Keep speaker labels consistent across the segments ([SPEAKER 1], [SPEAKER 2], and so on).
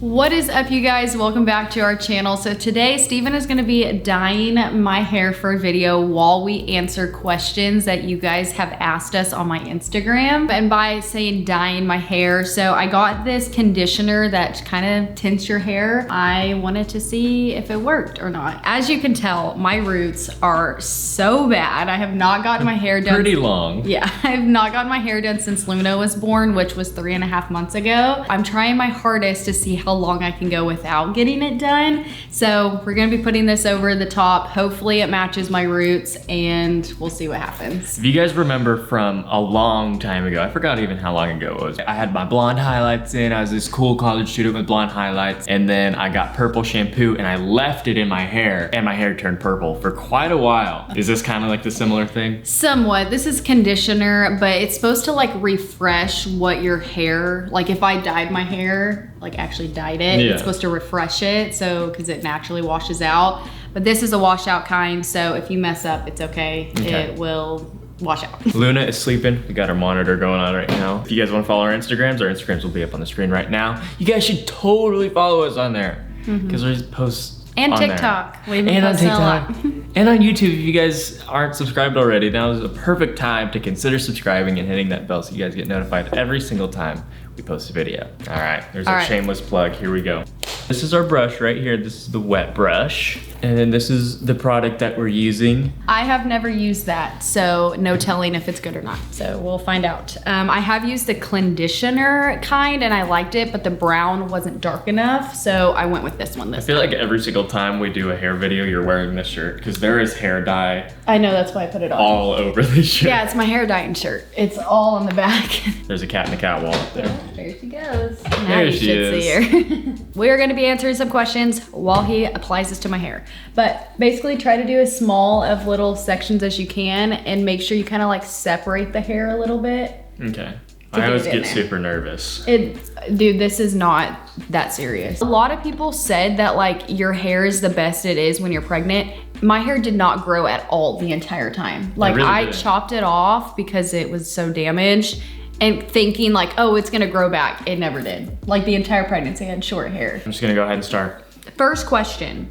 [SPEAKER 1] What is up, you guys? Welcome back to our channel. So today Stephen is going to be dyeing my hair for a video while we answer questions that you guys have asked us on my Instagram. And by saying dyeing my hair, so I got this conditioner that kind of tints your hair. I wanted to see if it worked or not. As you can tell, my roots are so bad. I have not gotten my hair done.
[SPEAKER 2] Pretty long.
[SPEAKER 1] Yeah, I have not gotten my hair done since Luna was born, which was 3.5 months ago. I'm trying my hardest to see how long I can go without getting it done. So we're gonna be putting this over the top. Hopefully it matches my roots and we'll see what happens.
[SPEAKER 2] If you guys remember from a long time ago, I forgot even how long ago it was. I had my blonde highlights in. I was this cool college student with blonde highlights. And then I got purple shampoo and I left it in my hair and my hair turned purple for quite a while. Is this kind of like the similar thing?
[SPEAKER 1] Somewhat. This is conditioner, but it's supposed to like refresh what your hair, like if I dyed my hair, like actually dyed it, it's supposed to refresh it, so because it naturally washes out. But this is a washout kind, so if you mess up, it's okay. It will wash out.
[SPEAKER 2] Luna is sleeping. We got our monitor going on right now. If you guys want to follow our Instagrams will be up on the screen right now. You guys should totally follow us on there because we post
[SPEAKER 1] and
[SPEAKER 2] on
[SPEAKER 1] TikTok.
[SPEAKER 2] There. And on TikTok. And on YouTube. If you guys aren't subscribed already, now is a perfect time to consider subscribing and hitting that bell so you guys get notified every single time we post a video. All right, there's our shameless plug. Here we go. This is our brush right here. This is the wet brush. And then this is the product that we're using.
[SPEAKER 1] I have never used that, so no telling if it's good or not. So we'll find out. I have used the conditioner kind and I liked it, but the brown wasn't dark enough, so I went with this one this time.
[SPEAKER 2] I feel like every single time we do a hair video, you're wearing this shirt because there is hair dye.
[SPEAKER 1] I know, that's why I put it on.
[SPEAKER 2] All over the shirt.
[SPEAKER 1] Yeah, it's my hair dyeing shirt. It's all on the back.
[SPEAKER 2] There's a cat in the cat wall up there.
[SPEAKER 1] There she goes. Now
[SPEAKER 2] there
[SPEAKER 1] you
[SPEAKER 2] she
[SPEAKER 1] should
[SPEAKER 2] is.
[SPEAKER 1] see her. We are gonna be answering some questions while he applies this to my hair. But basically try to do as small of little sections as you can and make sure you kind of like separate the hair a little bit.
[SPEAKER 2] Okay. I always get super nervous.
[SPEAKER 1] Dude, this is not that serious. A lot of people said that like your hair is the best it is when you're pregnant. My hair did not grow at all the entire time. Like I chopped it off because it was so damaged and thinking like, oh, it's gonna grow back. It never did. Like the entire pregnancy I had short hair.
[SPEAKER 2] I'm just gonna go ahead and start.
[SPEAKER 1] First question.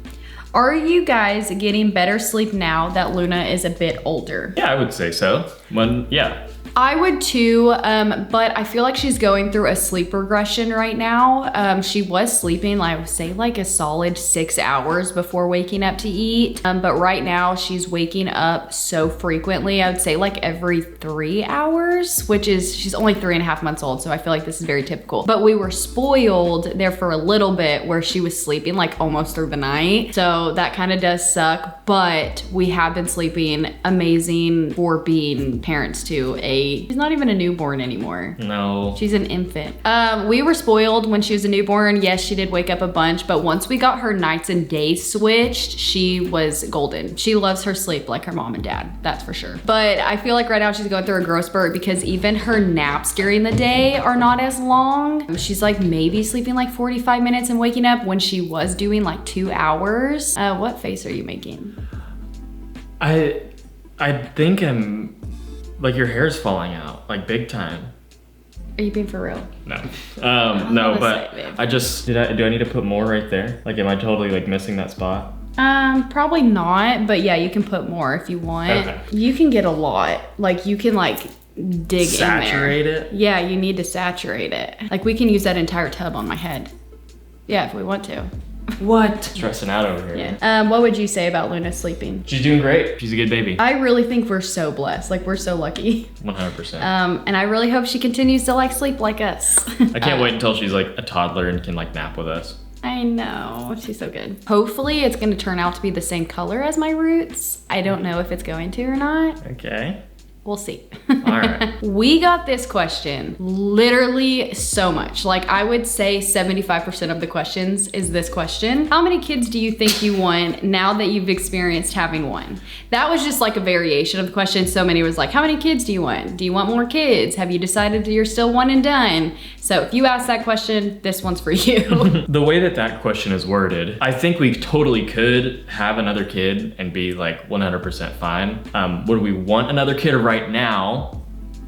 [SPEAKER 1] Are you guys getting better sleep now that Luna is a bit older?
[SPEAKER 2] Yeah, I would say so. Yeah.
[SPEAKER 1] I would too, but I feel like she's going through a sleep regression right now. She was sleeping, I would say like a solid 6 hours before waking up to eat. But right now she's waking up so frequently. I would say like every 3 hours, which is, she's only 3.5 months old. So I feel like this is very typical. But we were spoiled there for a little bit where she was sleeping like almost through the night. So that kind of does suck, but we have been sleeping amazing for being parents to she's not even a newborn anymore.
[SPEAKER 2] No.
[SPEAKER 1] She's an infant. We were spoiled when she was a newborn. Yes, she did wake up a bunch, but once we got her nights and days switched, she was golden. She loves her sleep like her mom and dad, that's for sure. But I feel like right now she's going through a growth spurt because even her naps during the day are not as long. She's like maybe sleeping like 45 minutes and waking up when she was doing like 2 hours. What face are you making?
[SPEAKER 2] I think I'm, like your hair's falling out, like big time.
[SPEAKER 1] Are you being for real?
[SPEAKER 2] No. No, but I just, do I need to put more right there? Like, am I totally like missing that spot?
[SPEAKER 1] Probably not, but yeah, you can put more if you want.
[SPEAKER 2] Okay.
[SPEAKER 1] You can get a lot. Like you can like dig
[SPEAKER 2] saturate
[SPEAKER 1] in there.
[SPEAKER 2] it?
[SPEAKER 1] Yeah, you need to saturate it. Like we can use that entire tub on my head. Yeah, if we want to.
[SPEAKER 2] What? Stressing out over here.
[SPEAKER 1] Yeah. What would you say about Luna sleeping?
[SPEAKER 2] She's doing great. She's a good baby.
[SPEAKER 1] I really think we're so blessed. Like we're so lucky.
[SPEAKER 2] 100%.
[SPEAKER 1] And I really hope she continues to like sleep like us.
[SPEAKER 2] I can't wait until she's like a toddler and can like nap with us.
[SPEAKER 1] I know, she's so good. Hopefully it's gonna turn out to be the same color as my roots. I don't know if it's going to or not.
[SPEAKER 2] Okay.
[SPEAKER 1] We'll see.
[SPEAKER 2] All right.
[SPEAKER 1] We got this question literally so much. Like I would say 75% of the questions is this question. How many kids do you think you want now that you've experienced having one? That was just like a variation of the question. So many was like, how many kids do you want? Do you want more kids? Have you decided that you're still one and done? So if you ask that question, this one's for you.
[SPEAKER 2] The way that question is worded, I think we totally could have another kid and be like 100% fine. Would we want another kid right now?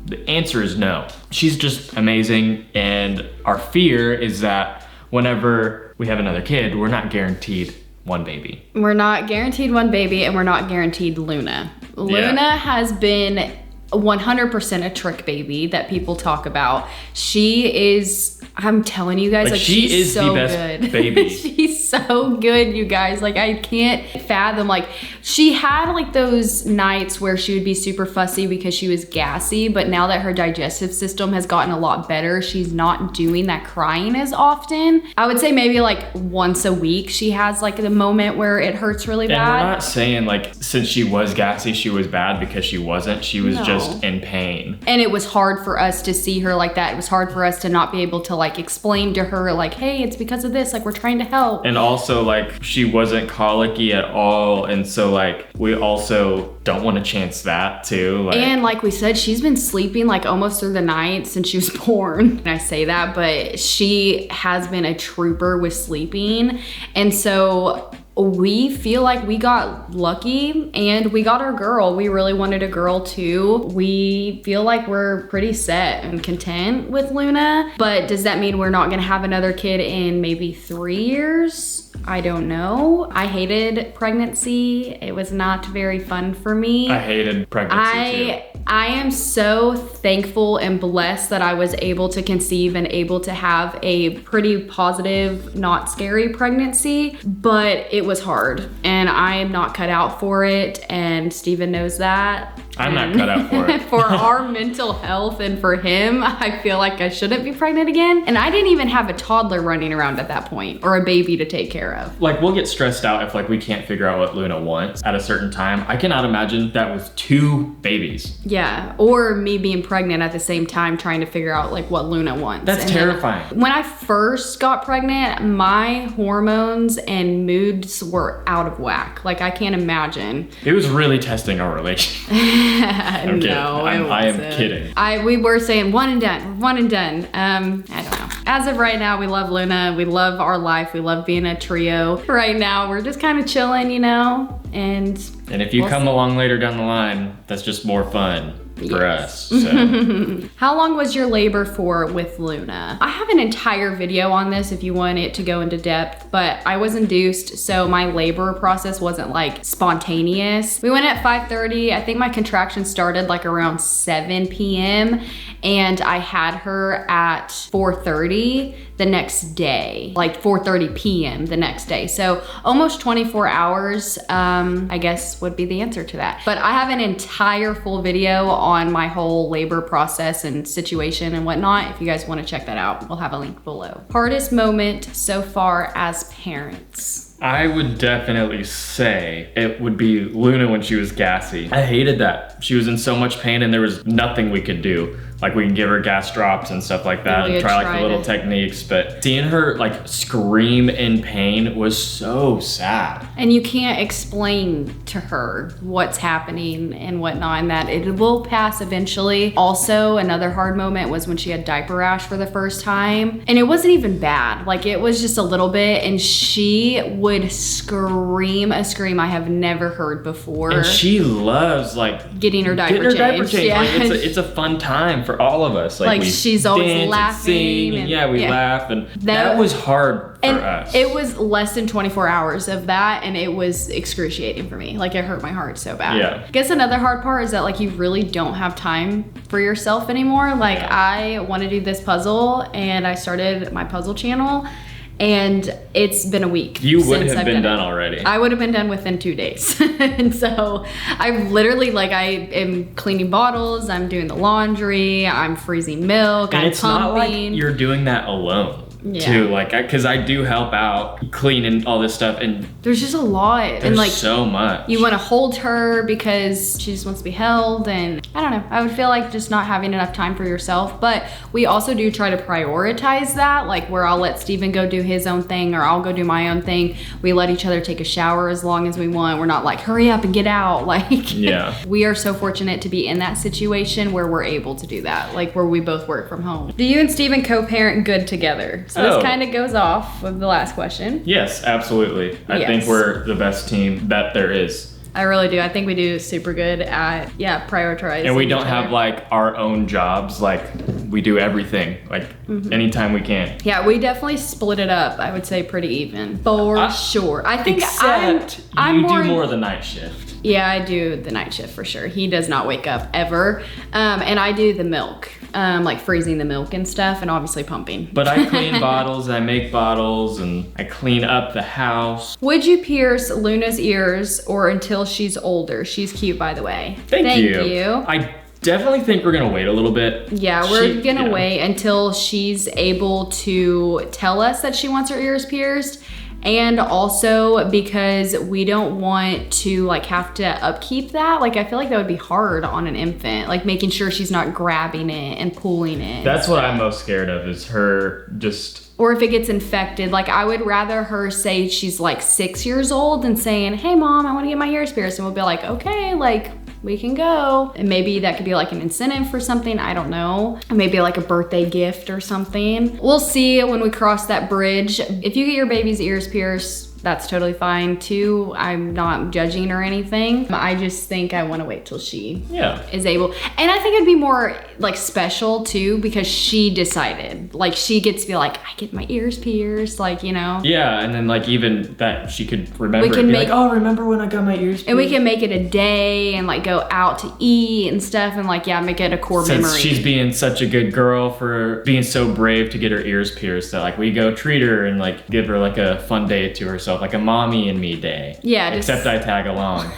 [SPEAKER 2] The answer is no. She's just amazing, and our fear is that whenever we have another kid, we're not guaranteed one baby.
[SPEAKER 1] We're not guaranteed one baby, and we're not guaranteed Luna. Luna has been 100% a trick baby that people talk about. She is, I'm telling you guys, like
[SPEAKER 2] she is
[SPEAKER 1] so
[SPEAKER 2] the best
[SPEAKER 1] good.
[SPEAKER 2] baby.
[SPEAKER 1] She's so good, you guys. Like I can't fathom, like she had like those nights where she would be super fussy because she was gassy, but now that her digestive system has gotten a lot better, she's not doing that crying as often. I would say maybe like once a week she has like the moment where it hurts really bad.
[SPEAKER 2] And we're not saying like since she was gassy she was bad, because she wasn't. She was just in pain.
[SPEAKER 1] And it was hard for us to see her like that. It was hard for us to not be able to like explain to her like, hey, it's because of this, like we're trying to help.
[SPEAKER 2] And also like she wasn't colicky at all, and so like we also don't want to chance that too.
[SPEAKER 1] And like we said, she's been sleeping like almost through the night since she was born. And I say that, but she has been a trooper with sleeping. And so we feel like we got lucky and we got our girl. We really wanted a girl too. We feel like we're pretty set and content with Luna, but does that mean we're not gonna have another kid in maybe 3 years? I don't know. I hated pregnancy. It was not very fun for me.
[SPEAKER 2] I hated pregnancy too.
[SPEAKER 1] I am so thankful and blessed that I was able to conceive and able to have a pretty positive, not scary pregnancy, but it was hard and I am not cut out for it, and Stephen knows that.
[SPEAKER 2] I'm not cut out for it.
[SPEAKER 1] For our mental health and for him, I feel like I shouldn't be pregnant again. And I didn't even have a toddler running around at that point or a baby to take care of.
[SPEAKER 2] Like we'll get stressed out if like we can't figure out what Luna wants at a certain time. I cannot imagine that with 2 babies.
[SPEAKER 1] Yeah, or me being pregnant at the same time trying to figure out like what Luna wants.
[SPEAKER 2] That's terrifying.
[SPEAKER 1] When I first got pregnant, my hormones and moods were out of whack. Like I can't imagine.
[SPEAKER 2] It was really testing our relationship. I'm kidding. I am kidding.
[SPEAKER 1] We were saying one and done. I don't know. As of right now, we love Luna. We love our life. We love being a trio. Right now, we're just kind of chilling, you know, and
[SPEAKER 2] if you come along later down the line, that's just more fun for us. So.
[SPEAKER 1] How long was your labor for with Luna? I have an entire video on this if you want it to go into depth, but I was induced, so my labor process wasn't like spontaneous. We went at 5:30. I think my contraction started like around 7 p.m. and I had her at 4:30 the next day, like 4:30 p.m. the next day. So almost 24 hours, I guess would be the answer to that. But I have an entire full video on my whole labor process and situation and whatnot. If you guys want to check that out, we'll have a link below. Hardest moment so far as parents?
[SPEAKER 2] I would definitely say it would be Luna when she was gassy. I hated that. She was in so much pain and there was nothing we could do. Like we can give her gas drops and stuff like that and try like the little techniques, but seeing her like scream in pain was so sad.
[SPEAKER 1] And you can't explain to her what's happening and whatnot, and that it will pass eventually. Also, another hard moment was when she had diaper rash for the first time, and it wasn't even bad. Like it was just a little bit, and she would scream a scream I have never heard before.
[SPEAKER 2] And she loves like
[SPEAKER 1] getting her diaper changed.
[SPEAKER 2] Yeah. Like, it's a fun time for all of us.
[SPEAKER 1] Like she's always laughing.
[SPEAKER 2] And we laugh, and that was hard for us.
[SPEAKER 1] It was less than 24 hours of that, and it was excruciating for me. Like it hurt my heart so bad.
[SPEAKER 2] Yeah.
[SPEAKER 1] I guess another hard part is that like you really don't have time for yourself anymore. Like I want to do this puzzle, and I started my puzzle channel, and it's been a week.
[SPEAKER 2] You would have been done already.
[SPEAKER 1] I would have been done within 2 days. And so I've literally like, I am cleaning bottles, I'm doing the laundry, I'm freezing milk,
[SPEAKER 2] and
[SPEAKER 1] I'm
[SPEAKER 2] it's
[SPEAKER 1] pumping.
[SPEAKER 2] not like you're doing that alone. Too, like, because I do help out cleaning all this stuff, and
[SPEAKER 1] there's just a lot. And like
[SPEAKER 2] so much.
[SPEAKER 1] You want to hold her because she just wants to be held, and I don't know. I would feel like just not having enough time for yourself. But we also do try to prioritize that, like where I'll let Stephen go do his own thing, or I'll go do my own thing. We let each other take a shower as long as we want. We're not like, hurry up and get out. Like, we are so fortunate to be in that situation where we're able to do that, like where we both work from home. Do you and Stephen co-parent good together? So this kind of goes off with the last question.
[SPEAKER 2] Yes, absolutely. I think we're the best team that there is.
[SPEAKER 1] I really do. I think we do super good at prioritizing.
[SPEAKER 2] And we don't have like our own jobs. Like we do everything, like anytime we can.
[SPEAKER 1] Yeah, we definitely split it up, I would say pretty even, for sure. I think
[SPEAKER 2] Except
[SPEAKER 1] I'm
[SPEAKER 2] you do more of the night shift.
[SPEAKER 1] Yeah, I do the night shift for sure. He does not wake up ever. And I do the milk, like freezing the milk and stuff, and obviously pumping.
[SPEAKER 2] But I clean bottles, I make bottles, and I clean up the house.
[SPEAKER 1] Would you pierce Luna's ears or until she's older? She's cute, by the way.
[SPEAKER 2] Thank you. I definitely think we're gonna wait a little bit.
[SPEAKER 1] Yeah, we're gonna wait until she's able to tell us that she wants her ears pierced. And also because we don't want to like have to upkeep that. Like I feel like that would be hard on an infant, like making sure she's not grabbing it and pulling it.
[SPEAKER 2] That's what I'm most scared of, is her just...
[SPEAKER 1] Or if it gets infected. Like I would rather her say she's like 6 years old than saying, hey mom, I wanna get my ears pierced. And we'll be like, okay, like we can go. And maybe that could be like an incentive for something, I don't know. Maybe like a birthday gift or something. We'll see when we cross that bridge. If you get your baby's ears pierced, that's totally fine too. I'm not judging or anything. I just think I wanna wait till she is able. And I think it'd be more like special too, because she decided. Like she gets to be like, I get my ears pierced, like, you know?
[SPEAKER 2] Yeah, and then like even that she could remember it, be like, oh, remember when I got my ears pierced?
[SPEAKER 1] And we can make it a day and like go out to eat and stuff and like, yeah, make it a core memory.
[SPEAKER 2] Since she's being such a good girl for being so brave to get her ears pierced, that like we go treat her and like give her like a fun day to herself. Like a mommy and me day.
[SPEAKER 1] Yeah.
[SPEAKER 2] Except I tag along.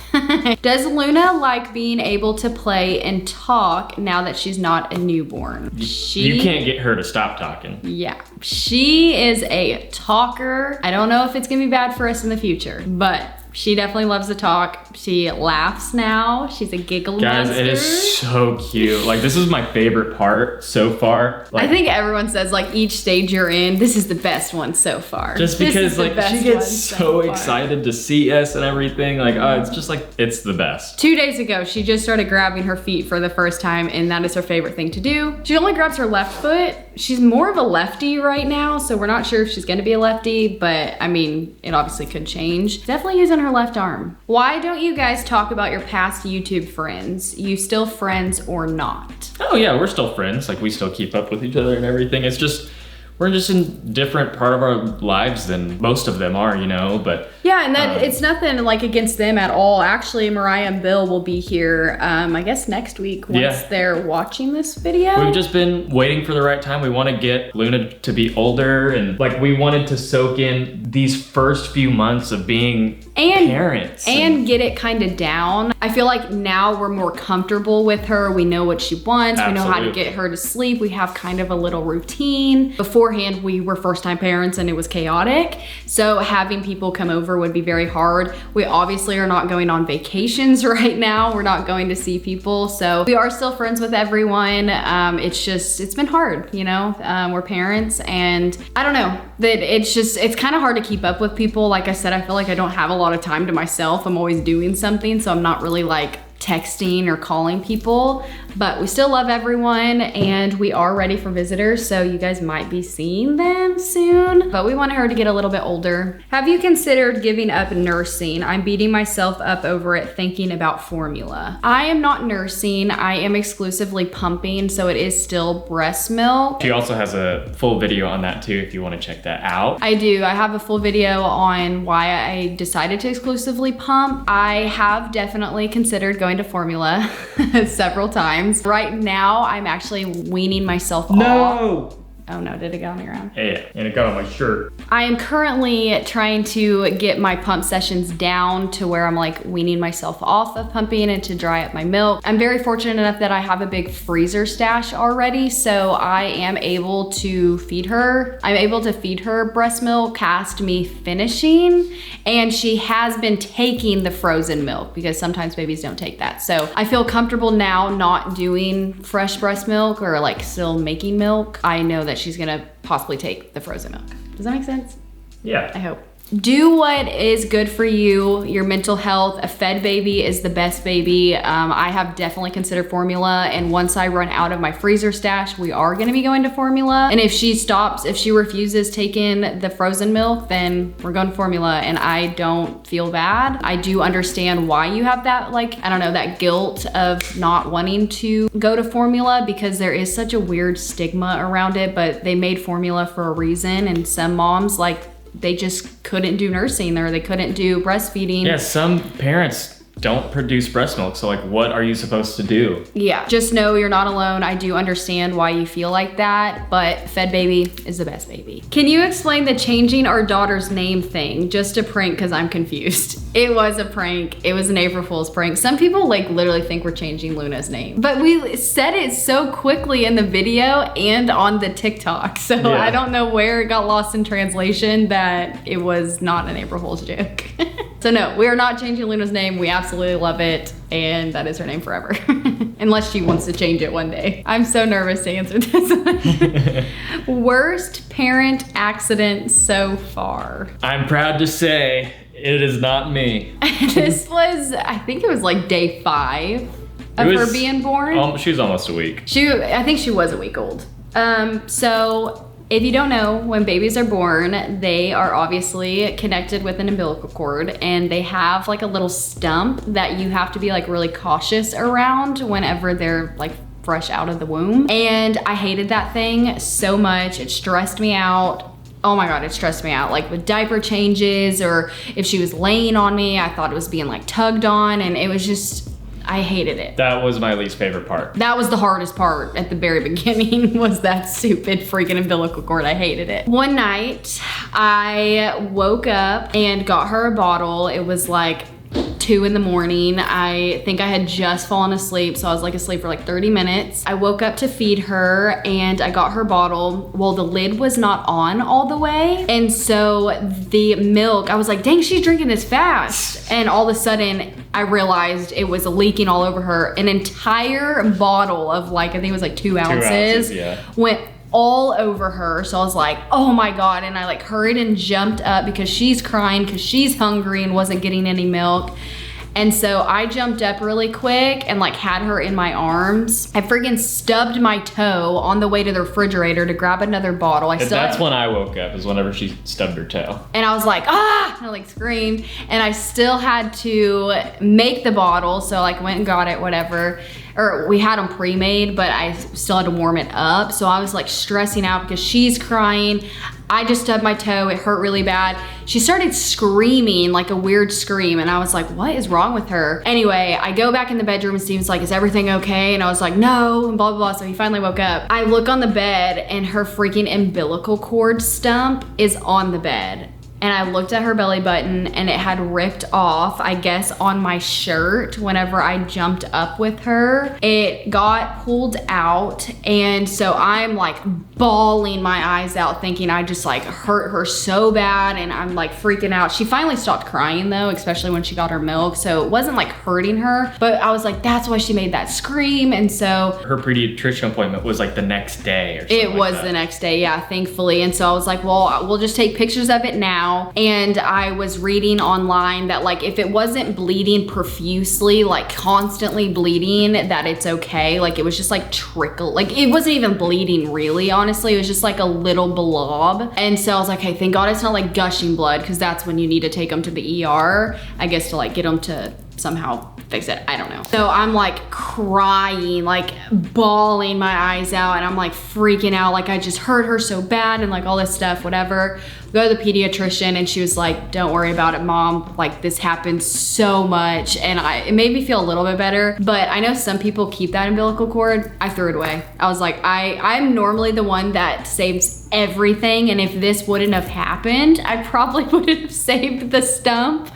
[SPEAKER 1] Does Luna like being able to play and talk now that she's not a newborn?
[SPEAKER 2] You can't get her to stop talking.
[SPEAKER 1] Yeah. She is a talker. I don't know if it's gonna be bad for us in the future, but she definitely loves to talk. She laughs now. She's a giggle monster.
[SPEAKER 2] Guys, it is so cute. Like this is my favorite part so far. Like,
[SPEAKER 1] I think everyone says like each stage you're in, this is the best one so far.
[SPEAKER 2] Just because like she gets so excited to see us and everything. Like, oh, it's just like, it's the best.
[SPEAKER 1] 2 days ago, she just started grabbing her feet for the first time, and that is her favorite thing to do. She only grabs her left foot. She's more of a lefty right now, so we're not sure if she's gonna be a lefty, but I mean, it obviously could change. Definitely using her left arm. Why don't you guys talk about your past YouTube friends? You still friends or not?
[SPEAKER 2] Oh yeah, we're still friends. Like we still keep up with each other and everything. It's just, we're just in different part of our lives than most of them are, you know, but.
[SPEAKER 1] Yeah, and that it's nothing like against them at all. Actually, Mariah and Bill will be here, I guess next week once they're watching this video.
[SPEAKER 2] We've just been waiting for the right time. We want to get Luna to be older, and like we wanted to soak in these first few months of being parents.
[SPEAKER 1] And get it kind of down. I feel like now we're more comfortable with her. We know what she wants.
[SPEAKER 2] Absolutely.
[SPEAKER 1] We know how to get her to sleep. We have kind of a little routine. Beforehand, we were first-time parents and it was chaotic. So having people come over would be very hard. We obviously are not going on vacations right now. We're not going to see people. So we are still friends with everyone. It's been hard, you know? We're parents, and I don't know, that it's kind of hard to keep up with people. Like I said, I feel like I don't have a lot of time to myself. I'm always doing something, so I'm not really like texting or calling people, but we still love everyone and we are ready for visitors, so you guys might be seeing them soon, but we want her to get a little bit older. Have you considered giving up nursing? I'm beating myself up over it thinking about formula. I am not nursing. I am exclusively pumping, so it is still breast milk.
[SPEAKER 2] She also has a full video on that too if you want to check that out.
[SPEAKER 1] I do. I have a full video on why I decided to exclusively pump. I have definitely considered going to formula several times. Right now, I'm actually weaning myself off. Oh no, did it go on the ground?
[SPEAKER 2] Yeah, and it got on my shirt.
[SPEAKER 1] I am currently trying to get my pump sessions down to where I'm like weaning myself off of pumping and to dry up my milk. I'm very fortunate enough that I have a big freezer stash already, so I am able to feed her. I'm able to feed her breast milk past me finishing, and she has been taking the frozen milk because sometimes babies don't take that. So I feel comfortable now not doing fresh breast milk or like still making milk. I know that she's gonna possibly take the frozen milk. Does that make sense?
[SPEAKER 2] Yeah.
[SPEAKER 1] I hope. do what is good for you, your mental health. A fed baby is the best baby. I have definitely considered formula, and once I run out of my freezer stash, we are gonna be going to formula. And if she refuses taking the frozen milk, then we're going to formula, and I don't feel bad. I do understand why you have that, like, I don't know, that guilt of not wanting to go to formula, because there is such a weird stigma around it, but they made formula for a reason, and some moms, like, they just couldn't do nursing, or they couldn't do breastfeeding.
[SPEAKER 2] Yeah, some parents don't produce breast milk, so like, what are you supposed to do?
[SPEAKER 1] Yeah, just know you're not alone. I do understand why you feel like that, but fed baby is the best baby. Can you explain the changing our daughter's name thing? Just a prank, because I'm confused. It was a prank. It was an April Fool's prank. Some people like literally think we're changing Luna's name, but we said it so quickly in the video and on the TikTok, so yeah. I don't know where it got lost in translation that it was not an April Fool's joke. So no, we are not changing Luna's name. We absolutely love it, and that is her name forever. Unless she wants to change it one day. I'm so nervous to answer this. Worst parent accident so far.
[SPEAKER 2] I'm proud to say it is not me.
[SPEAKER 1] This was, I think it was like day 5 of her being born.
[SPEAKER 2] She was almost a week.
[SPEAKER 1] I think she was a week old. So if you don't know, when babies are born, they are obviously connected with an umbilical cord, and they have like a little stump that you have to be like really cautious around whenever they're like fresh out of the womb. And I hated that thing so much. It stressed me out. Oh my God, it stressed me out. Like with diaper changes, or if she was laying on me, I thought it was being like tugged on, and it was just, I hated it.
[SPEAKER 2] That was my least favorite part.
[SPEAKER 1] That was the hardest part at the very beginning, was that stupid freaking umbilical cord. I hated it. One night, I woke up and got her a bottle. It was like 2 in the morning. I think I had just fallen asleep, so I was like asleep for like 30 minutes. I woke up to feed her, and I got her bottle. Well, the lid was not on all the way, and so the milk, I was like, dang, she's drinking this fast. And all of a sudden, I realized it was leaking all over her. An entire bottle of like, I think it was like 2 ounces,
[SPEAKER 2] yeah,
[SPEAKER 1] went all over her. So I was like, oh my God. And I like hurried and jumped up because she's crying because she's hungry and wasn't getting any milk. And so I jumped up really quick and like had her in my arms. I freaking stubbed my toe on the way to the refrigerator to grab another bottle.
[SPEAKER 2] That's when I woke up, is whenever she stubbed her toe.
[SPEAKER 1] And I was like, ah, and I like screamed. And I still had to make the bottle. So like went and got it, whatever. Or we had them pre-made, but I still had to warm it up. So I was like stressing out because she's crying. I just stubbed my toe, it hurt really bad. She started screaming like a weird scream, and I was like, what is wrong with her? Anyway, I go back in the bedroom and Steven's like, is everything okay? And I was like, no, and blah, blah, blah. So he finally woke up. I look on the bed and her freaking umbilical cord stump is on the bed. And I looked at her belly button and it had ripped off, I guess, on my shirt whenever I jumped up with her. It got pulled out, and so I'm like bawling my eyes out thinking I just like hurt her so bad, and I'm like freaking out. She finally stopped crying though, especially when she got her milk, so it wasn't like hurting her, but I was like, that's why she made that scream. And so
[SPEAKER 2] her pediatrician appointment was like the next day or something.
[SPEAKER 1] It was the next day, yeah, thankfully. And so I was like, well, we'll just take pictures of it now. And I was reading online that like if it wasn't bleeding profusely, like constantly bleeding, that it's okay. Like it was just like trickle, like it wasn't even bleeding really, honestly. It was just like a little blob. And so I was like, hey, thank God it's not like gushing blood, because that's when you need to take them to the ER, I guess, to like get them to somehow fix it. I don't know. So I'm like crying, like bawling my eyes out, and I'm like freaking out, like I just hurt her so bad and like all this stuff, whatever. Go to the pediatrician, and she was like, don't worry about it, Mom. Like this happens so much. And it made me feel a little bit better, but I know some people keep that umbilical cord. I threw it away. I was like, I'm normally the one that saves everything, and if this wouldn't have happened, I probably wouldn't have saved the stump.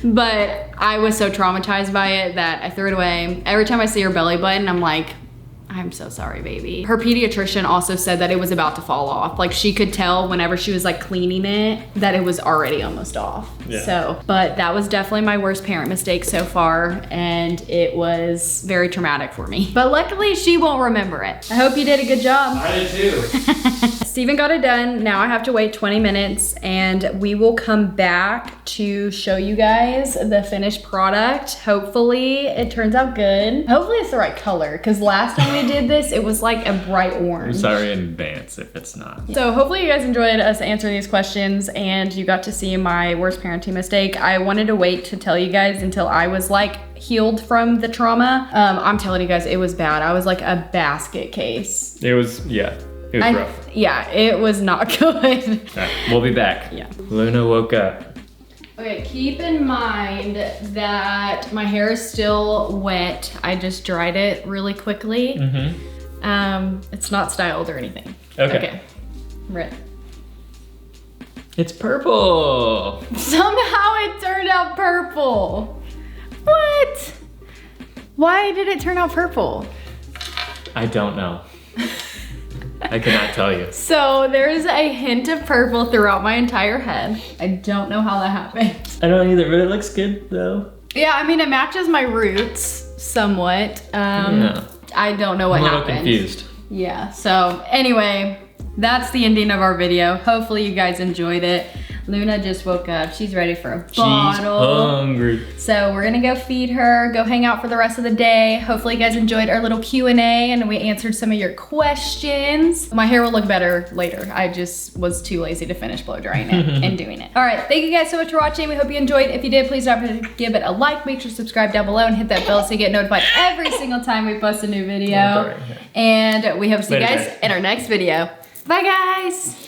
[SPEAKER 1] But I was so traumatized by it that I threw it away. Every time I see her belly button, I'm like, I'm so sorry, baby. Her pediatrician also said that it was about to fall off. Like she could tell whenever she was like cleaning it that it was already almost off.
[SPEAKER 2] Yeah.
[SPEAKER 1] So, but that was definitely my worst parent mistake so far, and it was very traumatic for me. But luckily she won't remember it. I hope you did a good job.
[SPEAKER 2] I did too.
[SPEAKER 1] Stephen got it done. Now I have to wait 20 minutes and we will come back to show you guys the finished product. Hopefully it turns out good. Hopefully it's the right color because last time we did this, it was like a bright orange.
[SPEAKER 2] I'm sorry in advance if it's not.
[SPEAKER 1] So hopefully you guys enjoyed us answering these questions and you got to see my worst parenting mistake. I wanted to wait to tell you guys until I was like healed from the trauma. I'm telling you guys, it was bad. I was like a basket case.
[SPEAKER 2] It was, yeah. It was rough.
[SPEAKER 1] Yeah, it was not good.
[SPEAKER 2] All right, we'll be back.
[SPEAKER 1] Yeah.
[SPEAKER 2] Luna woke up.
[SPEAKER 1] Okay, keep in mind that my hair is still wet. I just dried it really quickly. It's not styled or anything. Okay. I'm ready.
[SPEAKER 2] It's purple.
[SPEAKER 1] Somehow it turned out purple. What? Why did it turn out purple?
[SPEAKER 2] I don't know. I cannot tell you.
[SPEAKER 1] So there's a hint of purple throughout my entire head. I don't know how that happened.
[SPEAKER 2] I don't either, but it looks good though.
[SPEAKER 1] Yeah, I mean, it matches my roots somewhat. Yeah. I don't know what happened.
[SPEAKER 2] I'm a little confused.
[SPEAKER 1] Yeah, so anyway, that's the ending of our video. Hopefully you guys enjoyed it. Luna just woke up. She's ready for a bottle.
[SPEAKER 2] She's hungry.
[SPEAKER 1] So we're gonna go feed her, go hang out for the rest of the day. Hopefully you guys enjoyed our little Q&A and we answered some of your questions. My hair will look better later. I just was too lazy to finish blow drying it and doing it. All right, thank you guys so much for watching. We hope you enjoyed. If you did, please don't forget to give it a like. Make sure to subscribe down below and hit that bell so you get notified every single time we post a new video. And we hope to see you guys in our next video. Bye guys.